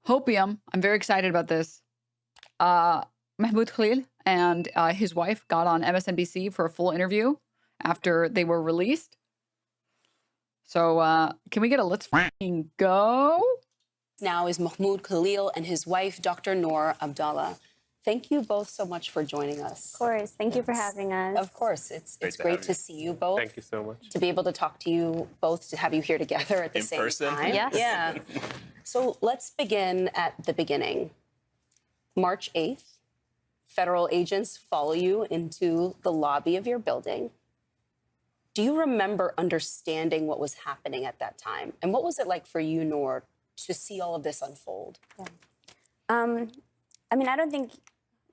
Hopium. I'm very excited about this. Mahmoud Khalil and his wife got on MSNBC for a full interview after they were released. So can we get a let's fucking go? Now is Mahmoud Khalil and his wife, Dr. Noor Abdalla. Thank you both so much for joining us. Of course. Thank you for having us. Of course. It's great to see you both. Thank you so much. To be able to talk to you both, to have you here together at the same person? time. Yes. Yeah. So let's begin at the beginning. March 8th, federal agents follow you into the lobby of your building. Do you remember understanding what was happening at that time? And what was it like for you, Noor, to see all of this unfold? Yeah. I mean, I don't think,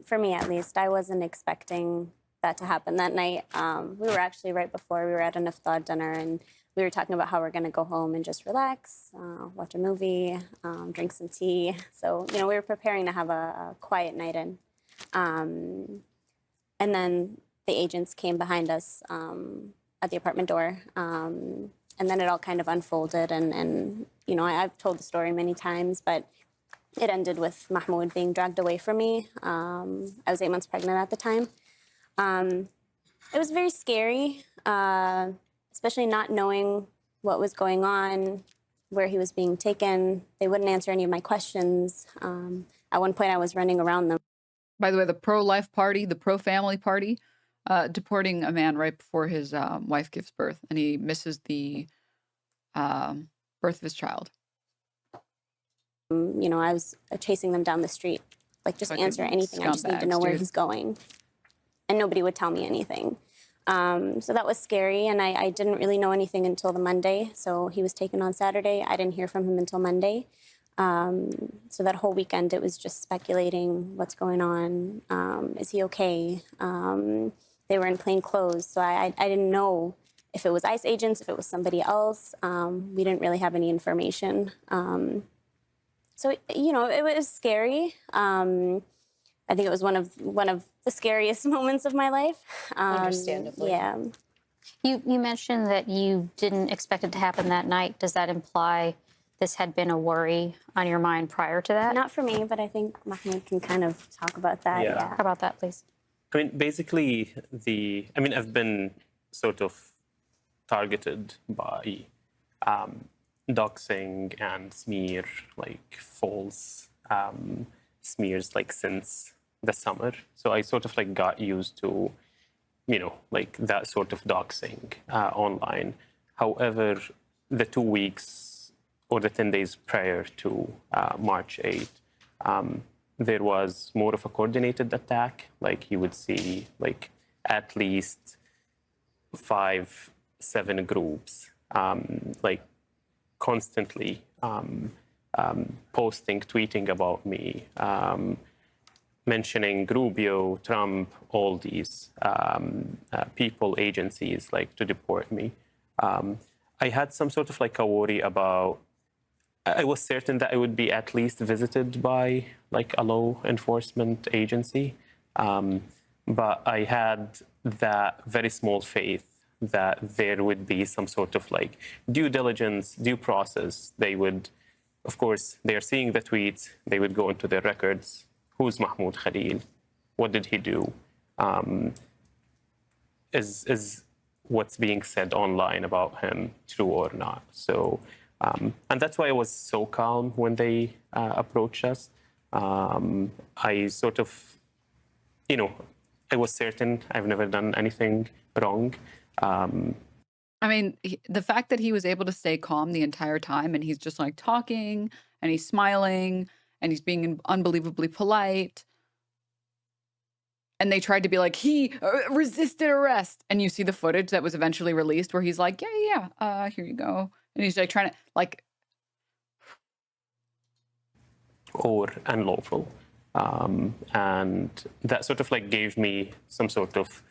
for me at least, I wasn't expecting that to happen that night. We were actually right before, we were at an iftar dinner, and we were talking about how we're going to go home and just relax, watch a movie, drink some tea. So, you know, we were preparing to have a quiet night in. And then the agents came behind us at the apartment door. And then it all kind of unfolded. And you know, I've told the story many times, but it ended with Mahmoud being dragged away from me. I was 8 months pregnant at the time. It was very scary, especially not knowing what was going on, where he was being taken. They wouldn't answer any of my questions. At one point, I was running around them. By the way, the pro-life party, the pro-family party, deporting a man right before his wife gives birth, and he misses the birth of his child. You know, I was chasing them down the street, like just Fucking answer anything. I just need to know where he's going. And nobody would tell me anything. So that was scary, and I didn't really know anything until the Monday. So he was taken on Saturday. I didn't hear from him until Monday. So that whole weekend, it was just speculating what's going on. Is he okay? They were in plain clothes, so I didn't know if it was ICE agents, if it was somebody else. We didn't really have any information. So, you know, it was scary. I think it was one of the scariest moments of my life. Understandably. Yeah. You mentioned that you didn't expect it to happen that night. Does that imply this had been a worry on your mind prior to that? Not for me, but I think Mahmoud can kind of talk about that. Yeah. How about that, please? I mean, basically, I've been sort of targeted by doxing and smear, like false smears, like since the summer. So I sort of like got used to, you know, like that sort of doxing online. However, the 2 weeks or the 10 days prior to March 8th, there was more of a coordinated attack. Like you would see like at least 5-7 groups, like constantly posting, tweeting about me, mentioning Rubio, Trump, all these people, agencies, like to deport me. I had some sort of like a worry about, I was certain that I would be at least visited by like a law enforcement agency. But I had that very small faith that there would be some sort of like due diligence, due process. They would, of course, they are seeing the tweets. They would go into their records. Who's Mahmoud Khalil? What did he do? Is what's being said online about him true or not? So, and that's why I was so calm when they approached us. I sort of, you know, I was certain I've never done anything wrong. I mean, the fact that he was able to stay calm the entire time, and he's just like talking and he's smiling and he's being unbelievably polite. And they tried to be like, he resisted arrest. And you see the footage that was eventually released where he's like, yeah, here you go. And he's like trying to like. Or unlawful. And that sort of like gave me some sort of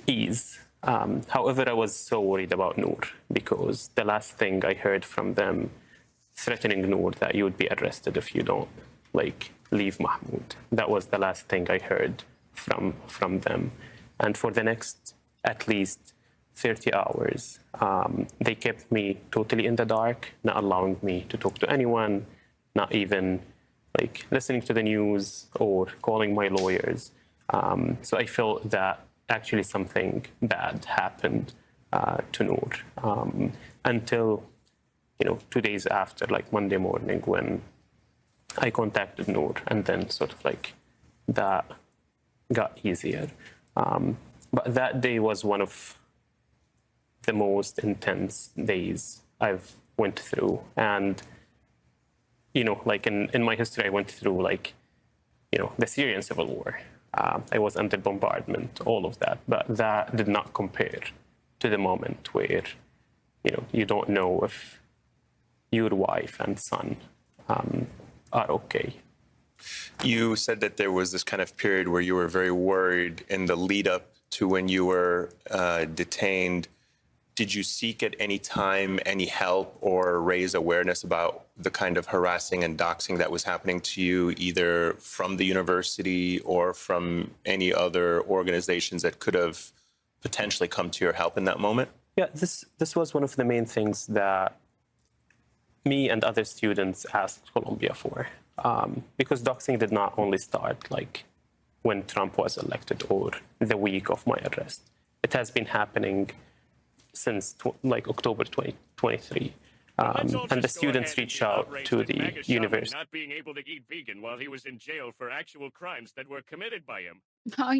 ease. However, I was so worried about Noor because the last thing I heard from them threatening Noor that you would be arrested if you don't like leave Mahmoud. That was the last thing I heard from them. And for the next at least 30 hours. They kept me totally in the dark, not allowing me to talk to anyone, not even like listening to the news or calling my lawyers. So I felt that actually something bad happened to Noor until, 2 days after, like Monday morning, when I contacted Noor, and then sort of like that got easier. But that day was one of the most intense days I've went through. And, like in my history, I went through like, the Syrian civil war. I was under bombardment, all of that. But that did not compare to the moment where, you don't know if your wife and son are okay. You said that there was this kind of period where you were very worried in the lead up to when you were detained. Did you seek at any time any help or raise awareness about the kind of harassing and doxing that was happening to you, either from the university or from any other organizations that could have potentially come to your help in that moment? Yeah, this was one of the main things that me and other students asked Colombia for. Because doxing did not only start like when Trump was elected or the week of my arrest. It has been happening since October 2023. And the students reached out to the university. Not being able to eat vegan while he was in jail for actual crimes that were committed by him.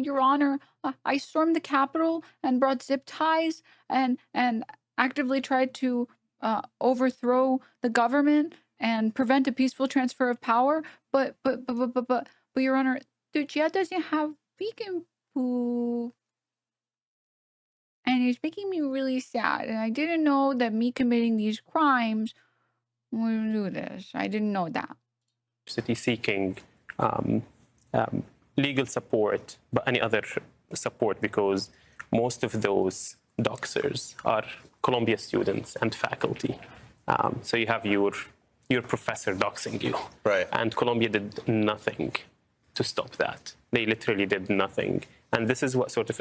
Your Honor, I stormed the Capitol and brought zip ties and actively tried to overthrow the government and prevent a peaceful transfer of power. But Your Honor, Turchia doesn't have vegan food. And it's making me really sad. And I didn't know that me committing these crimes would do this. I didn't know that. Seeking legal support, but any other support, because most of those doxers are Columbia students and faculty. So you have your professor doxing you. Right. And Columbia did nothing to stop that. They literally did nothing. And this is what sort of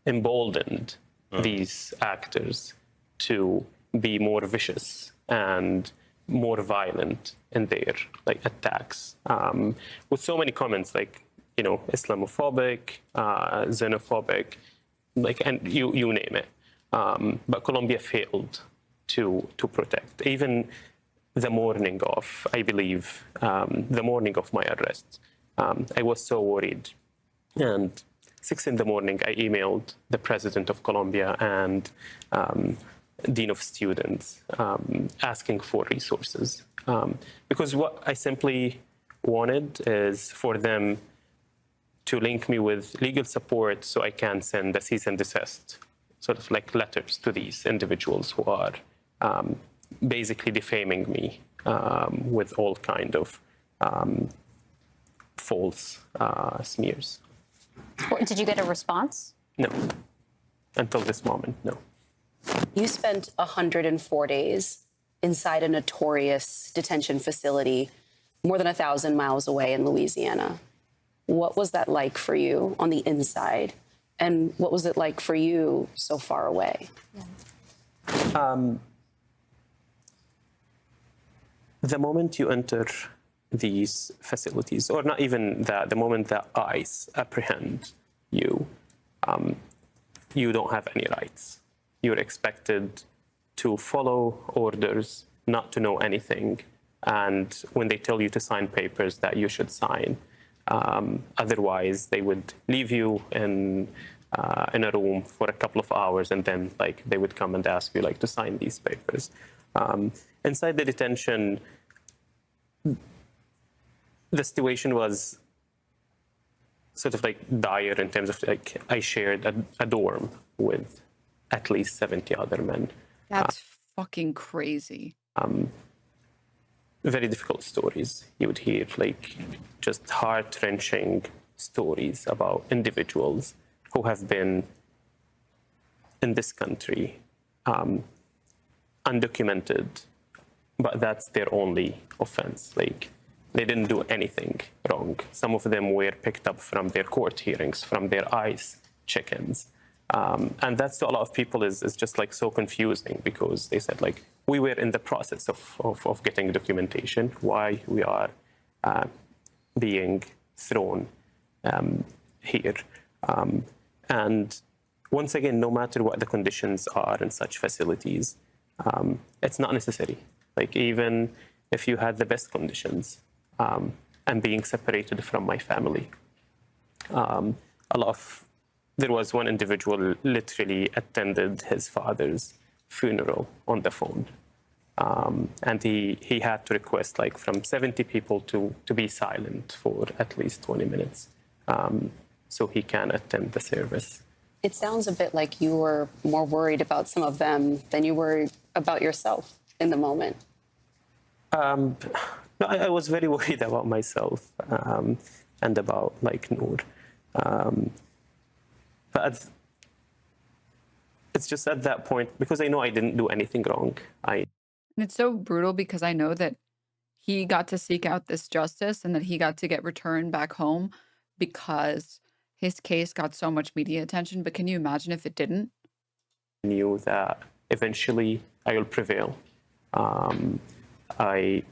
emboldened these actors to be more vicious and more violent in their attacks, with so many comments Islamophobic, xenophobic, and you name it. But Colombia failed to protect. Even the morning of, I believe, the morning of my arrest, I was so worried. And 6 a.m, I emailed the president of Colombia and dean of students asking for resources. Because what I simply wanted is for them to link me with legal support so I can send a cease and desist, sort of like letters to these individuals who are basically defaming me with all kind of false smears. Did you get a response? No. Until this moment, no. You spent 104 days inside a notorious detention facility more than 1,000 miles away in Louisiana. What was that like for you on the inside? And what was it like for you so far away? The moment you enter these facilities, or not even that, the moment that ICE apprehend you, you don't have any rights. You're expected to follow orders, not to know anything, and when they tell you to sign papers that you should sign, otherwise they would leave you in a room for a couple of hours, and then they would come and ask you to sign these papers. Inside the detention, the situation was sort of dire in terms of I shared a dorm with at least 70 other men. That's fucking crazy. Very difficult stories. You would hear just heart-wrenching stories about individuals who have been in this country undocumented, but that's their only offense. They didn't do anything wrong. Some of them were picked up from their court hearings, from their ICE check-ins. And that's to a lot of people is just like so confusing, because they said like, we were in the process of getting documentation, why we are being thrown here. And once again, no matter what the conditions are in such facilities, it's not necessary. Like, even if you had the best conditions, I'm being separated from my family. There was one individual literally attended his father's funeral on the phone. And he had to request like from 70 people to be silent for at least 20 minutes so he can attend the service. It sounds a bit like you were more worried about some of them than you were about yourself in the moment. No, I was very worried about myself and about like Noor. But it's just at that point, because I know I didn't do anything wrong. And it's so brutal because I know that he got to seek out this justice and that he got to get returned back home because his case got so much media attention. But can you imagine if it didn't? I knew that eventually I will prevail. I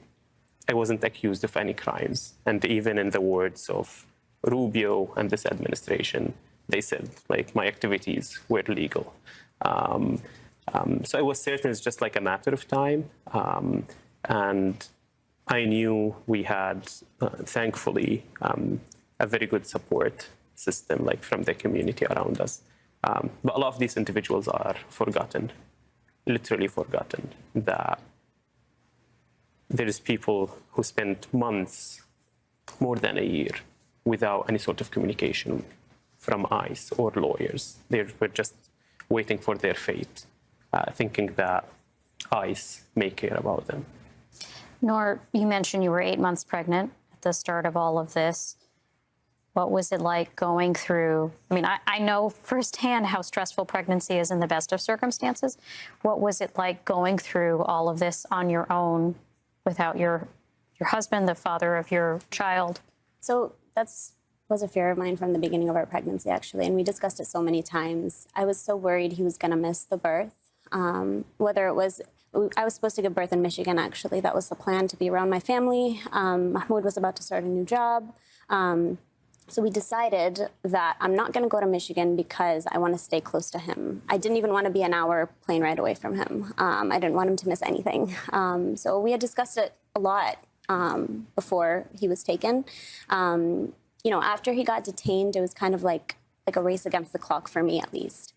wasn't accused of any crimes. And even in the words of Rubio and this administration, they said like my activities were legal. So I was certain it's just like a matter of time. And I knew we had, thankfully, a very good support system, like from the community around us. But a lot of these individuals are forgotten, literally forgotten, that there's people who spent months, more than a year, without any sort of communication from ICE or lawyers. They were just waiting for their fate, thinking that ICE may care about them. Noor, you mentioned you were 8 months pregnant at the start of all of this. What was it like going through? I mean, I know firsthand how stressful pregnancy is in the best of circumstances. What was it like going through all of this on your own without your husband, the father of your child? So was a fear of mine from the beginning of our pregnancy, actually, and we discussed it so many times. I was so worried he was going to miss the birth. Whether it was, I was supposed to give birth in Michigan, actually. That was the plan, to be around my family. Mahmoud was about to start a new job. So we decided that I'm not going to go to Michigan because I want to stay close to him. I didn't even want to be an hour plane ride away from him. I didn't want him to miss anything. So we had discussed it a lot before he was taken. You know, after he got detained, it was kind of like a race against the clock for me, at least.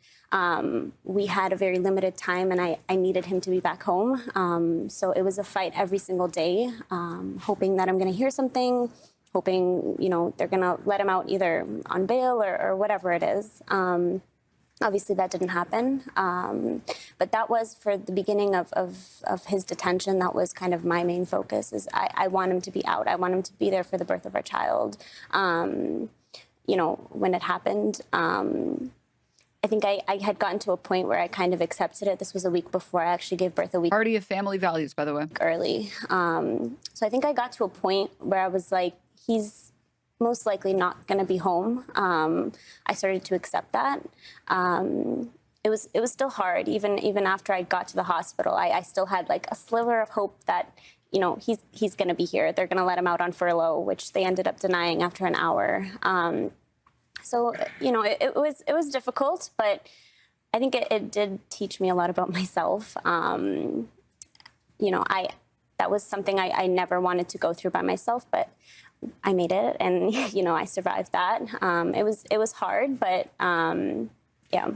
We had a very limited time, and I needed him to be back home. So it was a fight every single day, hoping that I'm going to hear something, hoping, you know, they're going to let him out either on bail or whatever it is. Obviously, that didn't happen. But that was for the beginning of his detention. That was kind of my main focus, is I want him to be out. I want him to be there for the birth of our child. You know, when it happened, I think I had gotten to a point where I kind of accepted it. This was a week before. I actually gave birth a week. Party of family values, by the way. Early. So I think I got to a point where I was like, he's most likely not going to be home. I started to accept that. It was still hard, even after I got to the hospital. I still had like a sliver of hope that, you know, he's going to be here. They're going to let him out on furlough, which they ended up denying after an hour. So, you know, it was difficult, but I think it did teach me a lot about myself. You know, that was something I never wanted to go through by myself, but I made it, and you know, I survived that. It was hard, but yeah.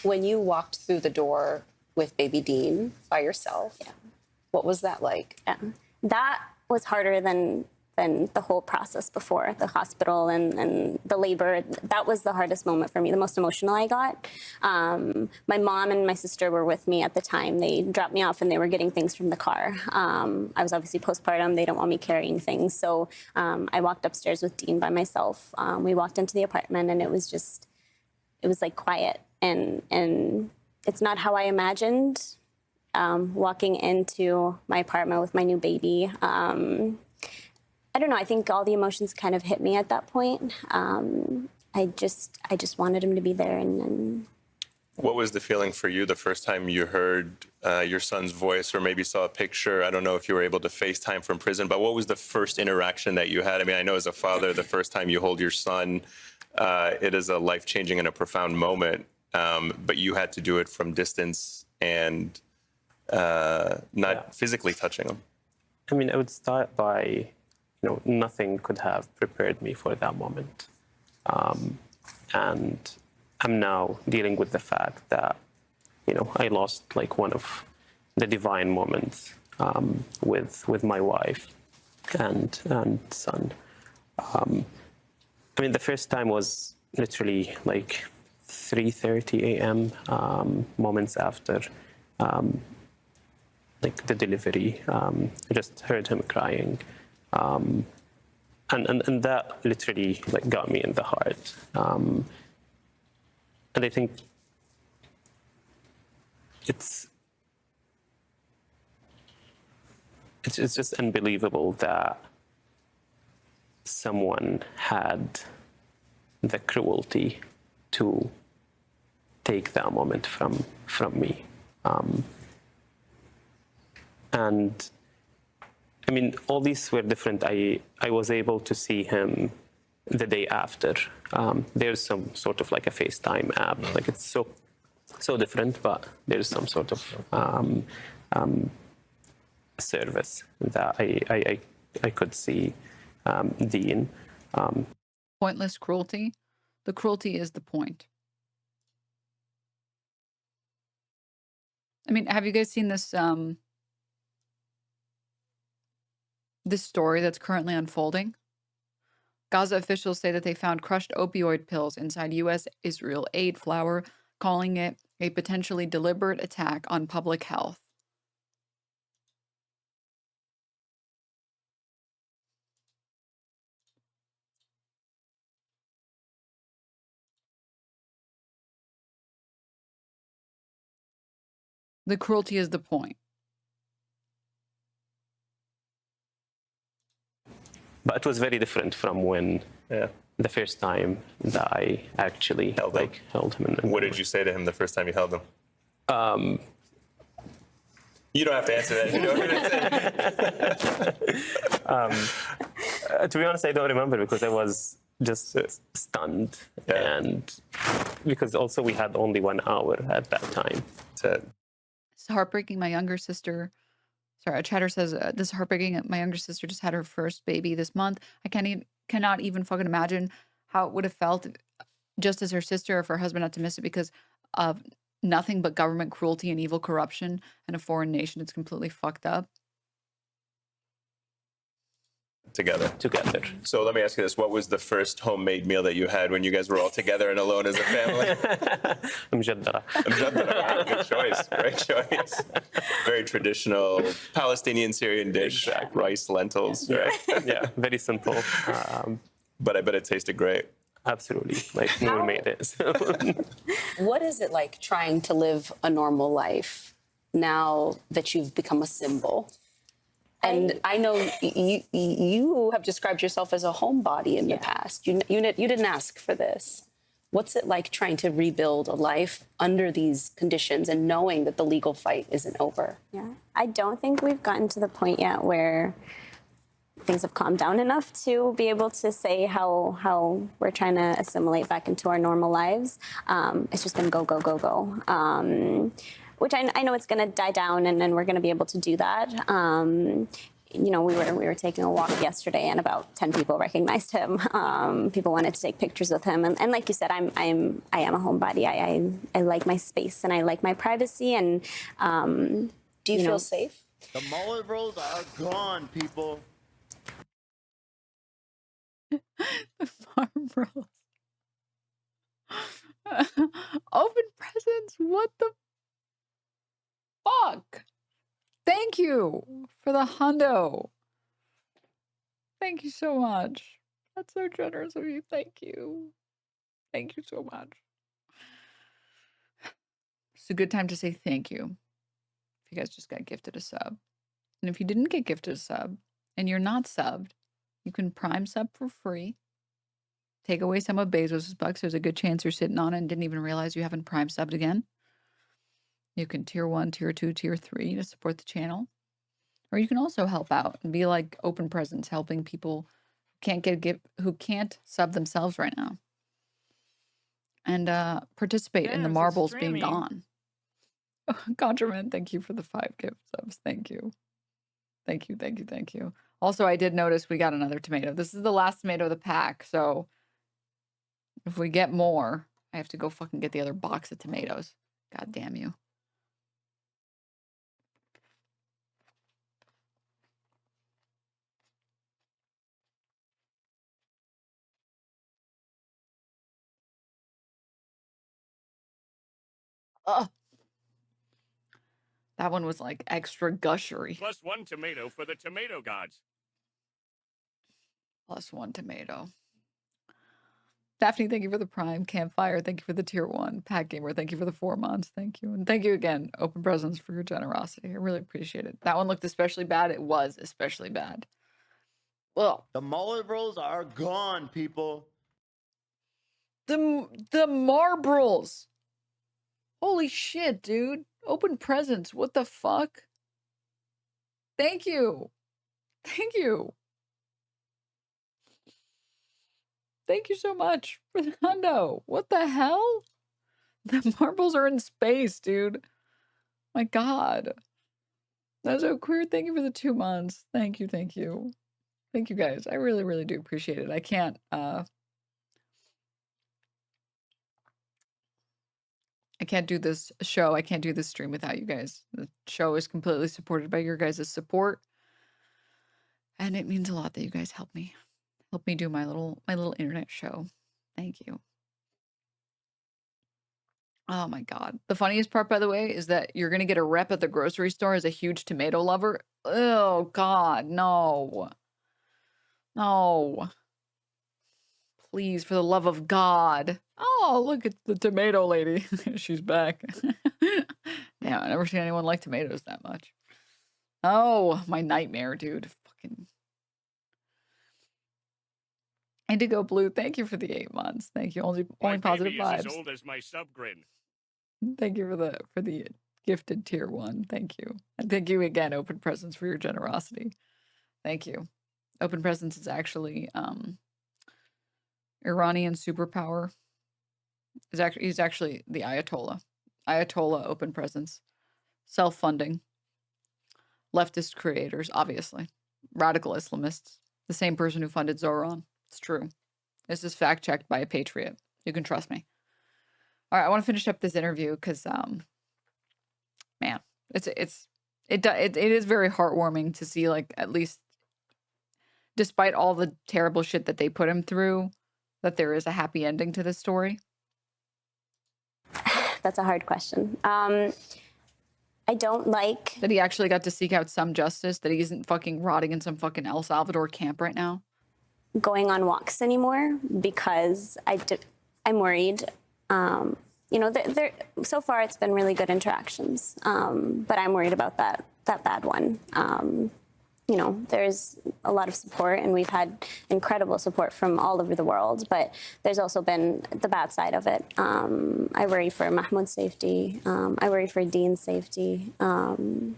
When you walked through the door with baby Dean by yourself, yeah, what was that like? Yeah. That was harder than the whole process before, the hospital and the labor. That was the hardest moment for me, the most emotional I got. My mom and my sister were with me at the time. They dropped me off and they were getting things from the car. I was obviously postpartum. They don't want me carrying things. So I walked upstairs with Dean by myself. We walked into the apartment, and it was like quiet. And it's not how I imagined walking into my apartment with my new baby. I don't know. I think all the emotions kind of hit me at that point. I just wanted him to be there, and What was the feeling for you the first time you heard your son's voice, or maybe saw a picture? I don't know if you were able to FaceTime from prison, but what was the first interaction that you had? I mean, I know as a father, the first time you hold your son, it is a life-changing and a profound moment, but you had to do it from distance and not physically touching him. I mean, I would start by, nothing could have prepared me for that moment. And I'm now dealing with the fact that, I lost like one of the divine moments with my wife and son. I mean, the first time was literally like 3:30 a.m. Moments after like the delivery. I just heard him crying, and that literally like got me in the heart. And I think it's just unbelievable that someone had the cruelty to take that moment from me. And I mean, all these were different. I was able to see him the day after. There's some sort of like a FaceTime app. Like it's so different, but there's some sort of service that I could see Dean. Pointless cruelty. The cruelty is the point. I mean, have you guys seen this this story that's currently unfolding? Gaza officials say that they found crushed opioid pills inside U.S. Israel aid flour, calling it a potentially deliberate attack on public health. The cruelty is the point. But it was very different from when the first time that I actually held him. What did you say to him the first time you held him? You don't have to answer that if you don't want to say. To be honest, I don't remember because I was just stunned. Yeah. And because also we had only 1 hour at that time. It's heartbreaking. My younger sister, sorry, Chatter says, this is heartbreaking. My younger sister just had her first baby this month. I cannot even fucking imagine how it would have felt just as her sister or if her husband had to miss it because of nothing but government cruelty and evil corruption in a foreign nation. It's completely fucked up. Together. So let me ask you this. What was the first homemade meal that you had when you guys were all together and alone as a family? مجدرة. Good choice. Great choice. Very traditional Palestinian Syrian dish. Exactly. Rice, lentils, right? Yeah, very simple. But I bet it tasted great. Absolutely. Like Noor made it. So. What is it like trying to live a normal life now that you've become a symbol? And I know you have described yourself as a homebody in the past. You didn't ask for this. What's it like trying to rebuild a life under these conditions and knowing that the legal fight isn't over? Yeah, I don't think we've gotten to the point yet where things have calmed down enough to be able to say how we're trying to assimilate back into our normal lives. It's just been go. Which I know it's going to die down, and then we're going to be able to do that. We were taking a walk yesterday, and about 10 people recognized him. People wanted to take pictures with him, and like you said, I am a homebody. I like my space and I like my privacy. And do you feel safe? The mullet rolls are gone, people. The farm rolls. Open presents. What the fuck? Thank you for the hundo. Thank you so much. That's so generous of you. Thank you. Thank you so much. It's a good time to say thank you. If you guys just got gifted a sub. And if you didn't get gifted a sub and you're not subbed, you can prime sub for free. take away some of Bezos' bucks. There's a good chance you're sitting on it and didn't even realize you haven't Prime subbed again. You can tier 1, tier 2, tier 3 to support the channel. Or you can also help out and be like Open Presence, helping people who can't sub themselves right now. And participate in the Denims is marbles being streaming. gone. Contraman, thank you for the 5 gift subs. Thank you. Thank you, thank you, thank you. Also, I did notice we got another tomato. This is the last tomato of the pack, so if we get more, I have to go fucking get the other box of tomatoes. God damn you. Ugh. That one was like extra gushery. +1 tomato for the tomato gods. +1 tomato. Daphne, thank you for the Prime. Campfire, thank you for the tier 1. Pat Gamer, thank you for the 4 months. Thank you. And thank you again, Open Presence, for your generosity. I really appreciate it. That one looked especially bad. It was especially bad. Well, The mullet rolls are gone, people. the marbles. Holy shit, dude. Open Presence. What the fuck? Thank you. Thank you. Thank you so much for the hundo. What the hell? The marbles are in space, dude. My God. That's so queer. Thank you for the 2 months. Thank you, thank you. Thank you guys. I really, really do appreciate it. I can't do this show. I can't do this stream without you guys. The show is completely supported by your guys' support. And it means a lot that you guys help me do my little internet show. Thank you. Oh my God. The funniest part, by the way, is that you're going to get a rep at the grocery store as a huge tomato lover. Oh God, no. No. Please, for the love of God. Oh, look at the tomato lady. She's back. Damn, I never seen anyone like tomatoes that much. Oh, my nightmare, dude. Fucking Indigo Blue, thank you for the 8 months. Thank you. Only My positive baby is vibes. as old as my subgrin. Thank you for the gifted tier 1. Thank you. And thank you again, Open Presence, for your generosity. Thank you. Open Presence is actually Iranian superpower. He's actually the Ayatollah. Ayatollah Open Presence. Self-funding. Leftist creators, obviously. Radical Islamists. The same person who funded Zoran. It's true. This is fact-checked by a patriot. You can trust me. All right, I want to finish up this interview because, man, it is very heartwarming to see, like, at least, despite all the terrible shit that they put him through, that there is a happy ending to this story. That's a hard question. I don't like that he actually got to seek out some justice, that he isn't fucking rotting in some fucking El Salvador camp right now. Going on walks anymore because I'm worried. You know, so far it's been really good interactions, but I'm worried about that bad one. You know, there's a lot of support, and we've had incredible support from all over the world, but there's also been the bad side of it. I worry for Mahmoud's safety. I worry for Dean's safety. Mahmoud,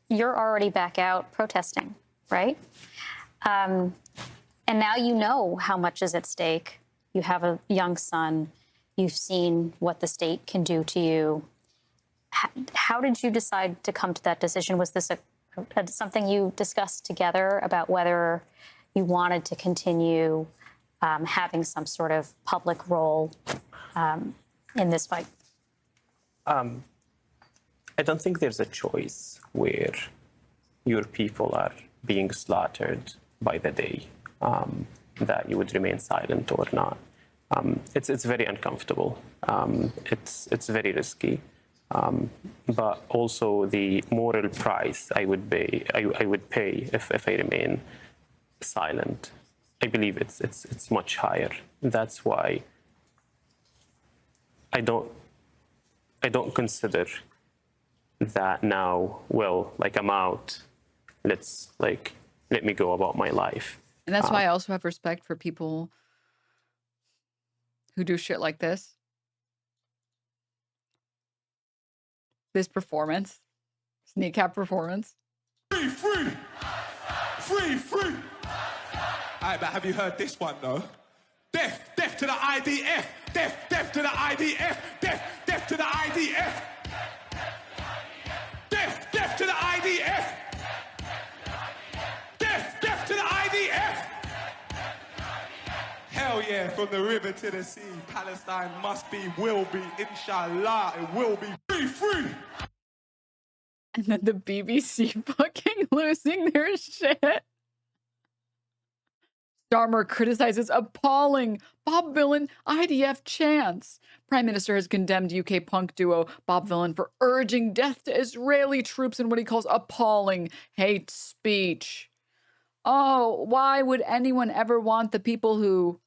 you're already back out protesting, right? And now you know how much is at stake. You have a young son. You've seen what the state can do to you. How did you decide to come to that decision? Was this something you discussed together about whether you wanted to continue having some sort of public role in this fight? I don't think there's a choice where your people are being slaughtered by the day, that you would remain silent or not. It's very uncomfortable. It's very risky. But also the moral price I would pay if I remain silent. I believe it's much higher. That's why I don't consider that now, well, like I'm out, let me go about my life. And that's why I also have respect for people who do shit like this. This performance. This kneecap performance. Free, free! Free, free! Alright, but have you heard this one though? Death, death to the IDF! Death, death to the IDF! Death, death to the IDF! Death, death to the IDF! Death, death to the IDF! Hell yeah, from the river to the sea, Palestine must be, will be, inshallah, it will be free, free! And then the BBC fucking losing their shit. Starmer criticizes appalling Bob Villain IDF chants. Prime Minister has condemned UK punk duo Bob Villain for urging death to Israeli troops in what he calls appalling hate speech. Oh, why would anyone ever want the people who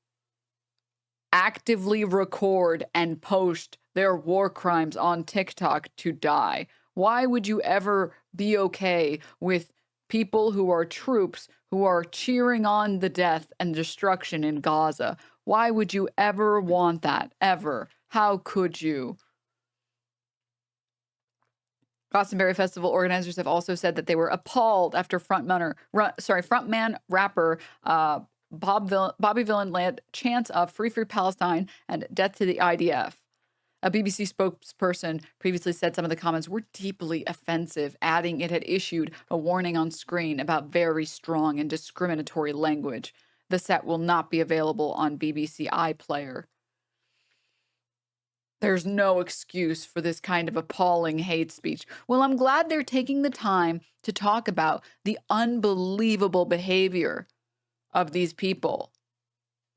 actively record and post their war crimes on TikTok to die? Why would you ever be okay with people who are troops who are cheering on the death and destruction in Gaza? Why would you ever want that? Ever? How could you? Glastonbury Festival organizers have also said that they were appalled after frontman rapper Bobby Villain led chants of Free Free Palestine and Death to the IDF. A BBC spokesperson previously said some of the comments were deeply offensive, adding it had issued a warning on screen about very strong and discriminatory language. The set will not be available on BBC iPlayer. There's no excuse for this kind of appalling hate speech. Well, I'm glad they're taking the time to talk about the unbelievable behavior of these people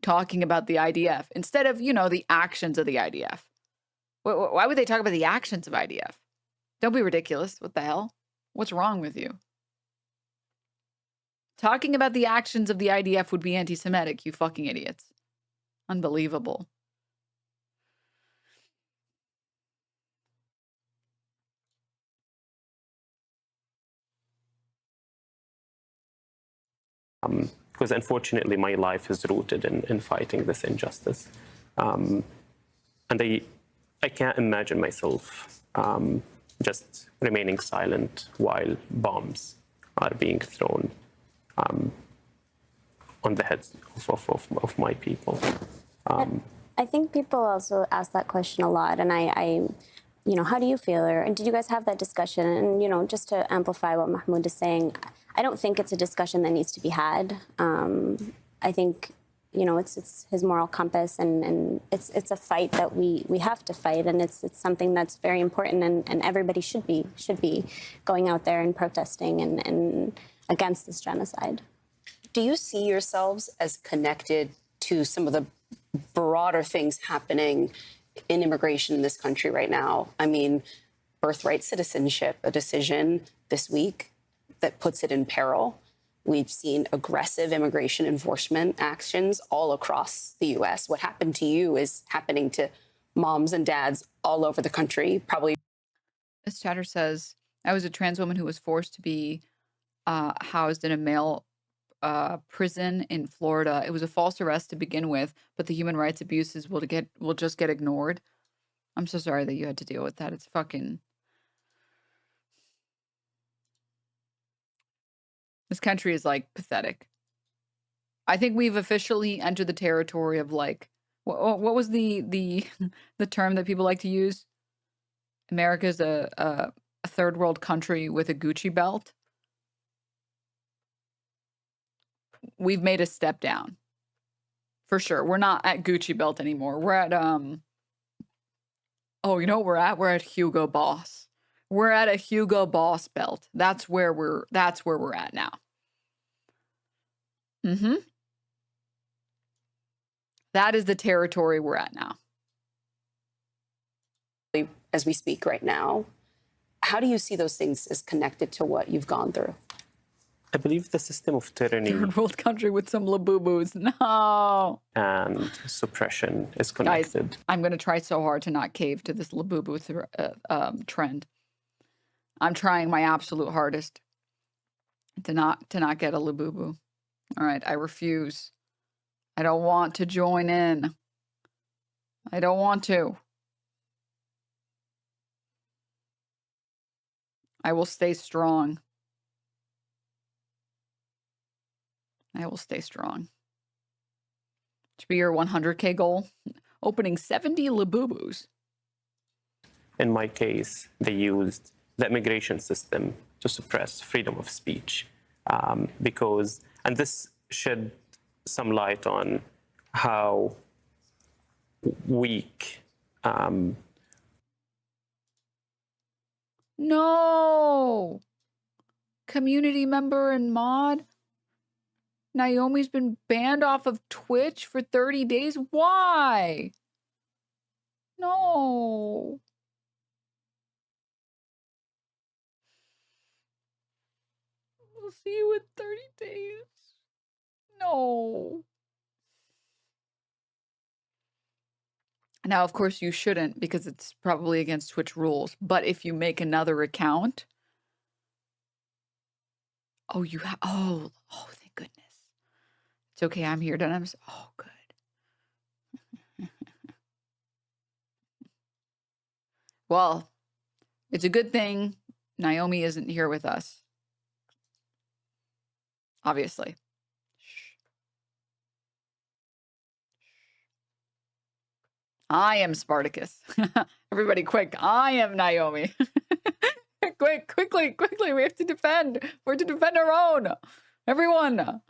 talking about the IDF instead of, the actions of the IDF. Why would they talk about the actions of IDF? Don't be ridiculous. What the hell? What's wrong with you? Talking about the actions of the IDF would be anti-Semitic, you fucking idiots. Unbelievable. Because unfortunately, my life is rooted in fighting this injustice. And I can't imagine myself just remaining silent while bombs are being thrown on the heads of my people. I think people also ask that question a lot, and I how do you feel? Or did you guys have that discussion? And, just to amplify what Mahmoud is saying, I don't think it's a discussion that needs to be had. I think, it's his moral compass, and it's a fight that we have to fight, and it's something that's very important, and everybody should be going out there and protesting and against this genocide. Do you see yourselves as connected to some of the broader things happening in immigration in this country right now? I mean, birthright citizenship, a decision this week that puts it in peril. We've seen aggressive immigration enforcement actions all across the U.S. What happened to you is happening to moms and dads all over the country, probably. This chatter says, I was a trans woman who was forced to be housed in a male prison in Florida. It was a false arrest to begin with, but the human rights abuses will just get ignored. I'm so sorry that you had to deal with that. It's fucking... This country is, pathetic. I think we've officially entered the territory of, what was the term that people like to use? America's a third world country with a Gucci belt. We've made a step down. For sure. We're not at Gucci belt anymore. We're at, oh, you know what we're at? We're at Hugo Boss. We're at a Hugo Boss belt. That's where we're at now. That is the territory we're at now. As we speak right now, how do you see those things as connected to what you've gone through? I believe the system of tyranny Third world country with some laboo-boos. No. and suppression is connected. Guys, I'm going to try so hard to not cave to this laboo-boo trend. I'm trying my absolute hardest to not get a laboo-boo. All right, I refuse. I don't want to join in. I don't want to. I will stay strong. I will stay strong. To be your 100K goal, opening 70 Labubus. In my case, they used the immigration system to suppress freedom of speech because, and this shed some light on how weak. No! Community member and mod? Naomi's been banned off of Twitch for 30 days? Why? No. We'll see you in 30 days. No. Now, of course, you shouldn't because it's probably against Twitch rules. But if you make another account, oh, you have. Oh, thank goodness. It's okay. I'm here, Denims. Oh, good. Well, it's a good thing Naomi isn't here with us. Obviously. I am Spartacus. Everybody quick. I am Naomi. Quickly. We have to defend. We're to defend our own. Everyone.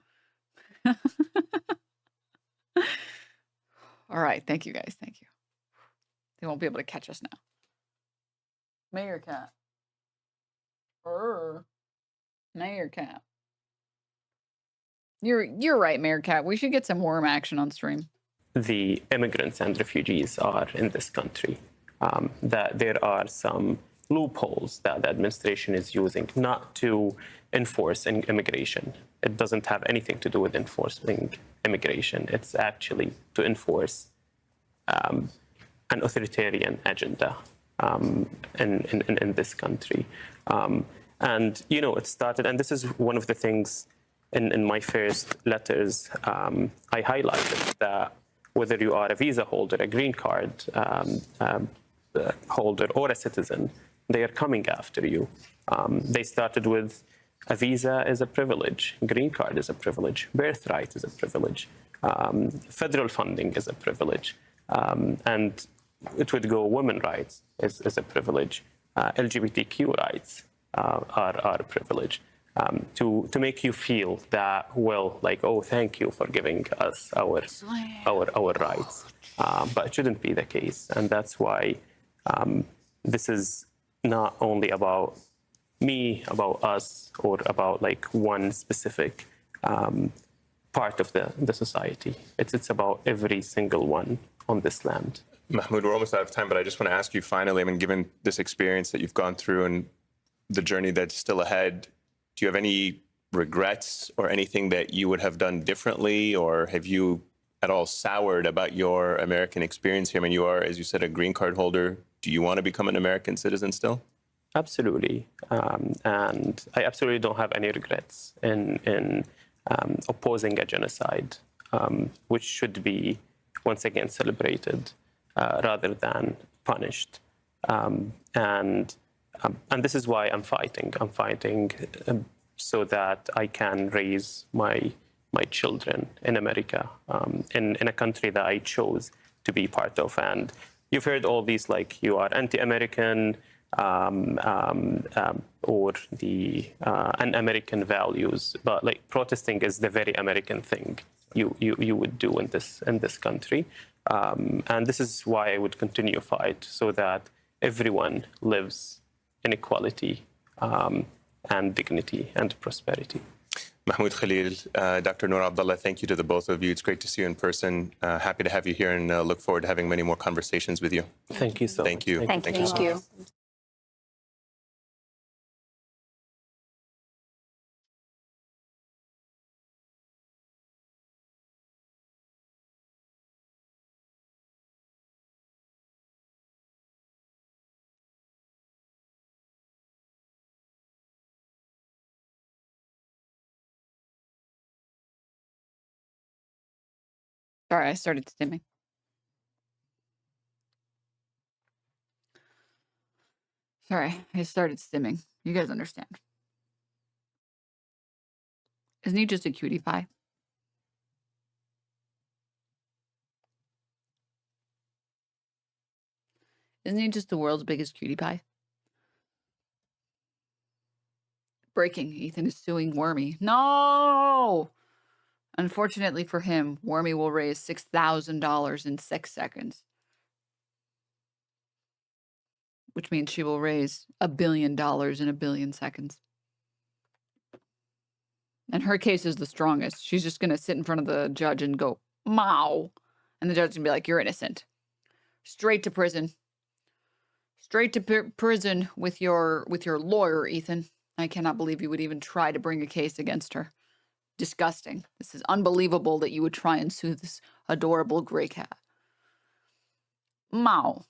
All right. Thank you, guys. Thank you. They won't be able to catch us now. Mayor cat. Mayor cat. You're right, Mayor cat. We should get some worm action on stream. The immigrants and refugees are in this country, that there are some loopholes that the administration is using not to enforce immigration. It doesn't have anything to do with enforcing immigration. It's actually to enforce an authoritarian agenda in this country. And, you know, it started, and this is one of the things in my first letters, I highlighted that whether you are a visa holder, a green card holder, or a citizen, they are coming after you. They started with a visa is a privilege, green card is a privilege, birthright is a privilege, federal funding is a privilege, and it would go women rights is a privilege, LGBTQ rights are a privilege. To make you feel that, well, like, oh, thank you for giving us our rights. But it shouldn't be the case. And that's why this is not only about me, about us, or about like one specific part of the society. It's about every single one on this land. Mahmoud, we're almost out of time, but I just want to ask you finally, I mean, given this experience that you've gone through and the journey that's still ahead, do you have any regrets or anything that you would have done differently, or have you at all soured about your American experience here? I mean, you are, as you said, a green card holder. Do you want to become an American citizen still? Absolutely. And I absolutely don't have any regrets in opposing a genocide, which should be, once again, celebrated rather than punished. And this is why I'm fighting. I'm fighting so that I can raise my children in America, in a country that I chose to be part of. And you've heard all these, like, you are anti-American or the un-American values, but like protesting is the very American thing you would do in this country. And this is why I would continue to fight so that everyone lives in equality and dignity and prosperity. Mahmoud Khalil, Dr. Noor Abdalla, thank you to the both of you. It's great to see you in person. Happy to have you here and look forward to having many more conversations with you. Thank you so much. Thank you. Thank you. Thank you. Sorry, I started stimming. Sorry, I started stimming. You guys understand. Isn't he just a cutie pie? Isn't he just the world's biggest cutie pie? Breaking. Ethan is suing Wormy. No! Unfortunately for him, Wormy will raise $6,000 in 6 seconds. Which means she will raise $1 billion in 1 billion seconds. And her case is the strongest. She's just going to sit in front of the judge and go, "Mow." And the judge is going to be like, "You're innocent." Straight to prison. Straight to prison with your lawyer, Ethan. I cannot believe you would even try to bring a case against her. Disgusting. This is unbelievable that you would try and sue this adorable gray cat. Mow.